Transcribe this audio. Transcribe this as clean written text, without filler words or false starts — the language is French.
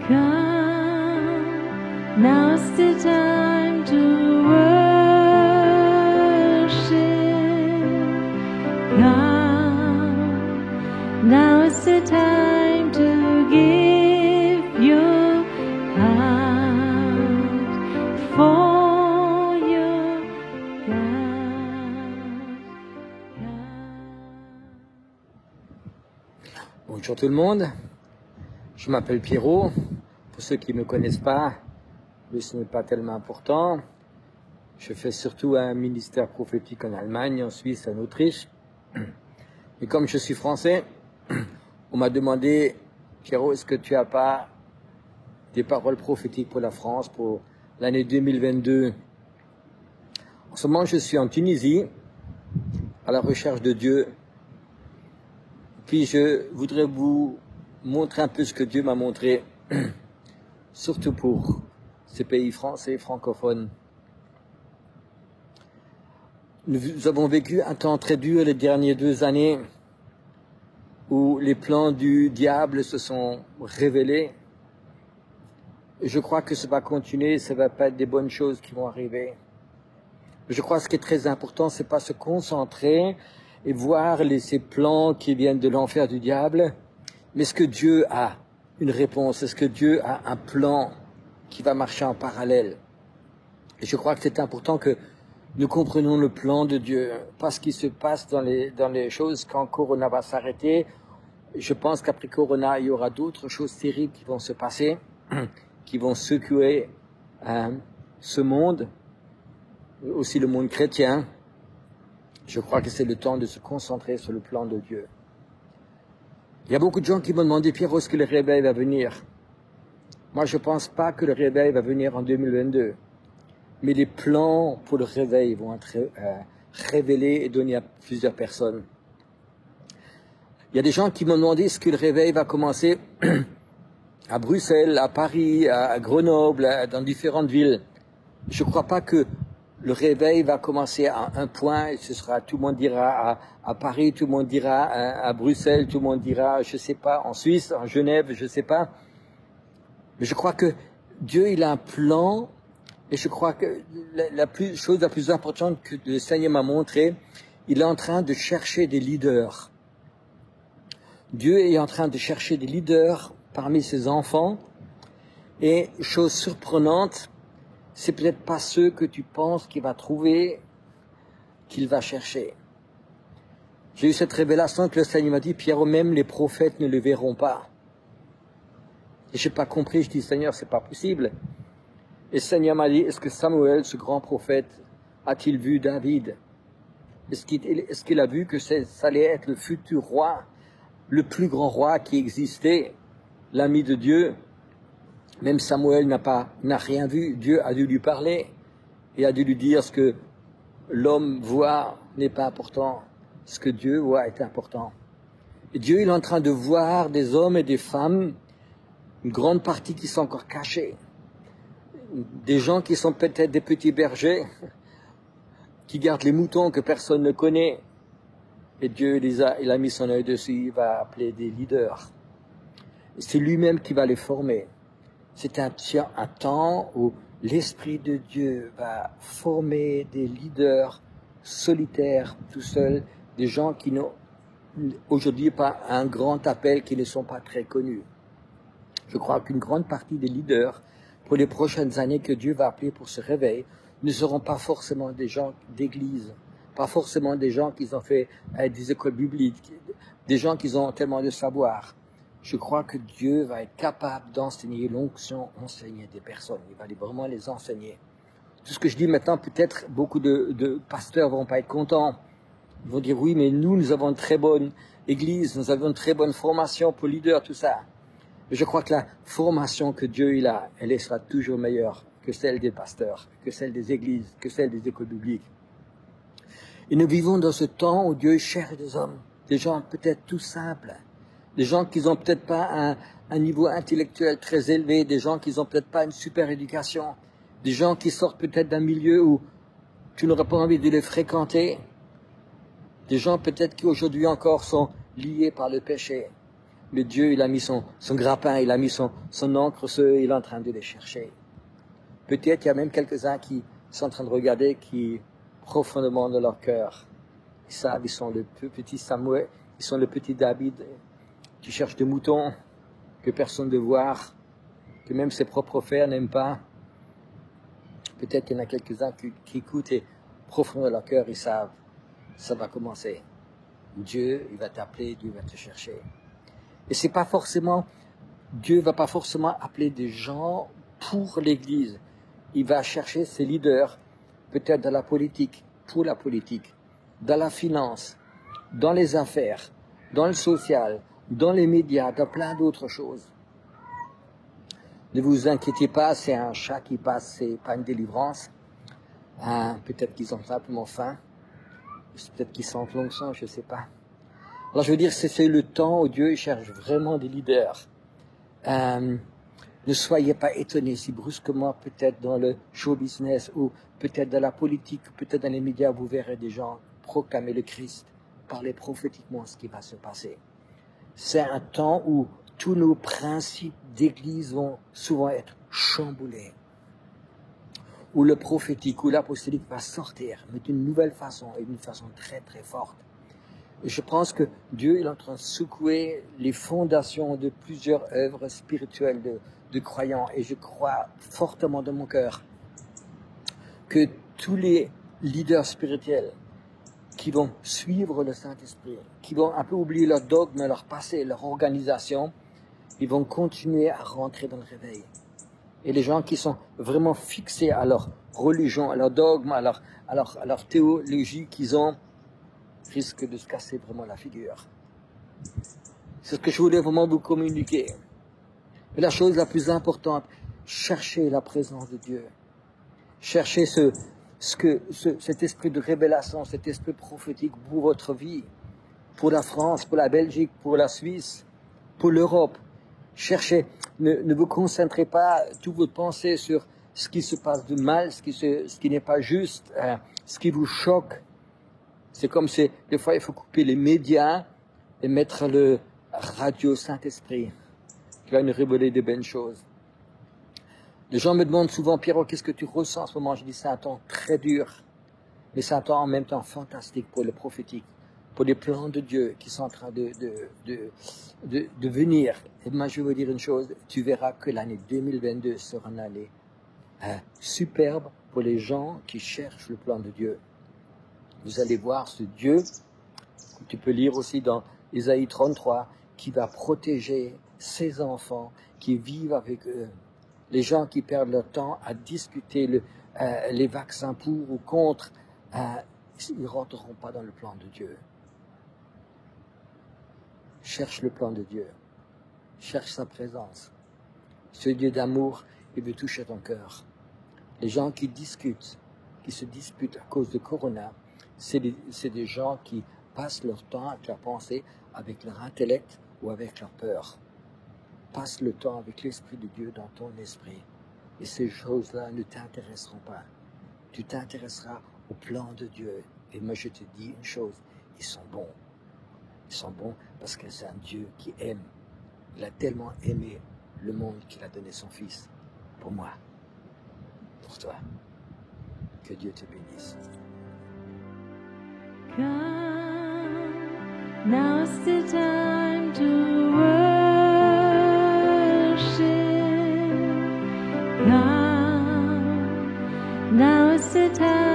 Come, now's the time to worship. Come, now's the time to give your heart for your God. Bonjour tout le monde, je m'appelle Pierrot. Pour ceux qui ne me connaissent pas, mais ce n'est pas tellement important. Je fais surtout un ministère prophétique en Allemagne, en Suisse, en Autriche. Et comme je suis français, on m'a demandé, Pierrot, est-ce que tu n'as pas des paroles prophétiques pour la France, pour l'année 2022? En ce moment, je suis en Tunisie, à la recherche de Dieu. Puis je voudrais vous montrer un peu ce que Dieu m'a montré, surtout pour ces pays français francophones. Nous avons vécu un temps très dur les dernières 2 années où les plans du diable se sont révélés. Et je crois que ça va continuer, ça ne va pas être des bonnes choses qui vont arriver. Je crois que ce qui est très important, c'est pas se concentrer et voir ces plans qui viennent de l'enfer du diable, mais est-ce que Dieu a une réponse? Est-ce que Dieu a un plan qui va marcher en parallèle? Et je crois que c'est important que nous comprenions le plan de Dieu, pas ce qui se passe dans les choses quand Corona va s'arrêter. Je pense qu'après Corona, il y aura d'autres choses terribles qui vont se passer, qui vont secouer ce monde, aussi le monde chrétien. Je crois que c'est le temps de se concentrer sur le plan de Dieu. Il y a beaucoup de gens qui m'ont demandé, Pierre, est-ce que le réveil va venir? Moi, je ne pense pas que le réveil va venir en 2022. Mais les plans pour le réveil vont être révélés et donnés à plusieurs personnes. Il y a des gens qui m'ont demandé, est-ce que le réveil va commencer à Bruxelles, à Paris, à Grenoble, dans différentes villes? Je ne crois pas que le réveil va commencer à un point, et ce sera, tout le monde dira à Paris, tout le monde dira à Bruxelles, tout le monde dira, je sais pas, en Suisse, en Genève, je sais pas. Mais je crois que Dieu, il a un plan, et je crois que chose la plus importante que le Seigneur m'a montré, il est en train de chercher des leaders. Dieu est en train de chercher des leaders parmi ses enfants, et chose surprenante, c'est peut-être pas ceux que tu penses qu'il va trouver, qu'il va chercher. J'ai eu cette révélation que le Seigneur m'a dit, Pierrot, même les prophètes ne le verront pas. Et j'ai pas compris, je dis, Seigneur, c'est pas possible. Et le Seigneur m'a dit, est-ce que Samuel, ce grand prophète, a-t-il vu David? Est-ce qu'il a vu que ça allait être le futur roi, le plus grand roi qui existait, l'ami de Dieu? Même Samuel n'a rien vu. Dieu a dû lui parler et a dû lui dire ce que l'homme voit n'est pas important. Ce que Dieu voit est important. Et Dieu, il est en train de voir des hommes et des femmes, une grande partie qui sont encore cachés. Des gens qui sont peut-être des petits bergers, qui gardent les moutons que personne ne connaît. Et Dieu, il a mis son œil dessus, il va appeler des leaders. Et c'est lui-même qui va les former. C'est un temps où l'Esprit de Dieu va former des leaders solitaires, tout seuls, des gens qui n'ont aujourd'hui pas un grand appel, qui ne sont pas très connus. Je crois qu'une grande partie des leaders, pour les prochaines années que Dieu va appeler pour ce réveil, ne seront pas forcément des gens d'église, pas forcément des gens qui ont fait des écoles bibliques, des gens qui ont tellement de savoir. Je crois que Dieu va être capable d'enseigner l'onction, enseigner des personnes. Il va vraiment les enseigner. Tout ce que je dis maintenant, peut-être beaucoup de pasteurs vont pas être contents. Ils vont dire, oui, mais nous avons une très bonne église, nous avons une très bonne formation pour leader, tout ça. Mais je crois que la formation que Dieu il a, elle sera toujours meilleure que celle des pasteurs, que celle des églises, que celle des écoles bibliques. Et nous vivons dans ce temps où Dieu cherche des hommes, des gens peut-être tout simples, des gens qui n'ont peut-être pas un niveau intellectuel très élevé, des gens qui n'ont peut-être pas une super éducation, des gens qui sortent peut-être d'un milieu où tu n'aurais pas envie de les fréquenter, des gens peut-être qui aujourd'hui encore sont liés par le péché. Mais Dieu, il a mis son grappin, il a mis son encre, il est en train de les chercher. Peut-être il y a même quelques-uns qui sont en train de regarder, qui profondément dans leur cœur, ils savent, ils sont le petit Samuel, ils sont le petit David, qui cherche des moutons que personne ne veut voir, que même ses propres frères n'aiment pas. Peut-être qu'il y en a quelques-uns qui écoutent et profondément dans leur cœur, ils savent, ça va commencer. Dieu, il va t'appeler, Dieu va te chercher. Et c'est pas forcément, Dieu va pas forcément appeler des gens pour l'Église. Il va chercher ses leaders, peut-être dans la politique, pour la politique, dans la finance, dans les affaires, dans le social, dans les médias, dans plein d'autres choses. Ne vous inquiétez pas, c'est un chat qui passe, c'est pas une délivrance. Peut-être qu'ils ont simplement faim. Peut-être qu'ils sentent l'onction, je sais pas. Alors je veux dire, c'est le temps où Dieu cherche vraiment des leaders. Ne soyez pas étonnés si brusquement, peut-être dans le show business ou peut-être dans la politique, peut-être dans les médias, vous verrez des gens proclamer le Christ, parler prophétiquement ce qui va se passer. C'est un temps où tous nos principes d'église vont souvent être chamboulés, où le prophétique, où l'apostolique va sortir, mais d'une nouvelle façon et d'une façon très très forte. Et je pense que Dieu est en train de secouer les fondations de plusieurs œuvres spirituelles de croyants. Et je crois fortement dans mon cœur que tous les leaders spirituels qui vont suivre le Saint-Esprit, qui vont un peu oublier leur dogme, leur passé, leur organisation, ils vont continuer à rentrer dans le réveil. Et les gens qui sont vraiment fixés à leur religion, à leur dogme, à leur théologie qu'ils ont, risquent de se casser vraiment la figure. C'est ce que je voulais vraiment vous communiquer. Mais la chose la plus importante, cherchez la présence de Dieu. Cherchez cet esprit de révélation, cet esprit prophétique pour votre vie, pour la France, pour la Belgique, pour la Suisse, pour l'Europe. Cherchez, ne vous concentrez pas toute votre pensée sur ce qui se passe de mal, ce qui n'est pas juste, ce qui vous choque. C'est comme si, des fois, il faut couper les médias et mettre le radio Saint-Esprit qui va nous révéler de bonnes choses. Les gens me demandent souvent, Pierrot, qu'est-ce que tu ressens en ce moment? Je dis, c'est un temps très dur, mais c'est un temps en même temps fantastique pour le prophétique, pour les plans de Dieu qui sont en train de venir. Et moi, je vais vous dire une chose, tu verras que l'année 2022 sera une année superbe pour les gens qui cherchent le plan de Dieu. Vous allez voir ce Dieu, que tu peux lire aussi dans Ésaïe 33, qui va protéger ses enfants, qui vivent avec eux. Les gens qui perdent leur temps à discuter les vaccins pour ou contre, ils ne rentreront pas dans le plan de Dieu. Cherche le plan de Dieu. Cherche sa présence. Ce Dieu d'amour, il veut toucher ton cœur. Les gens qui se disputent à cause de Corona, c'est des gens qui passent leur temps avec leur pensée, avec leur intellect ou avec leur peur. Passe le temps avec l'Esprit de Dieu dans ton esprit. Et ces choses-là ne t'intéresseront pas. Tu t'intéresseras au plan de Dieu. Et moi, je te dis une chose, ils sont bons. Ils sont bons parce que c'est un Dieu qui aime. Il a tellement aimé le monde qu'il a donné son Fils. Pour moi. Pour toi. Que Dieu te bénisse. Come, now's the time to worship. Come, now's the time.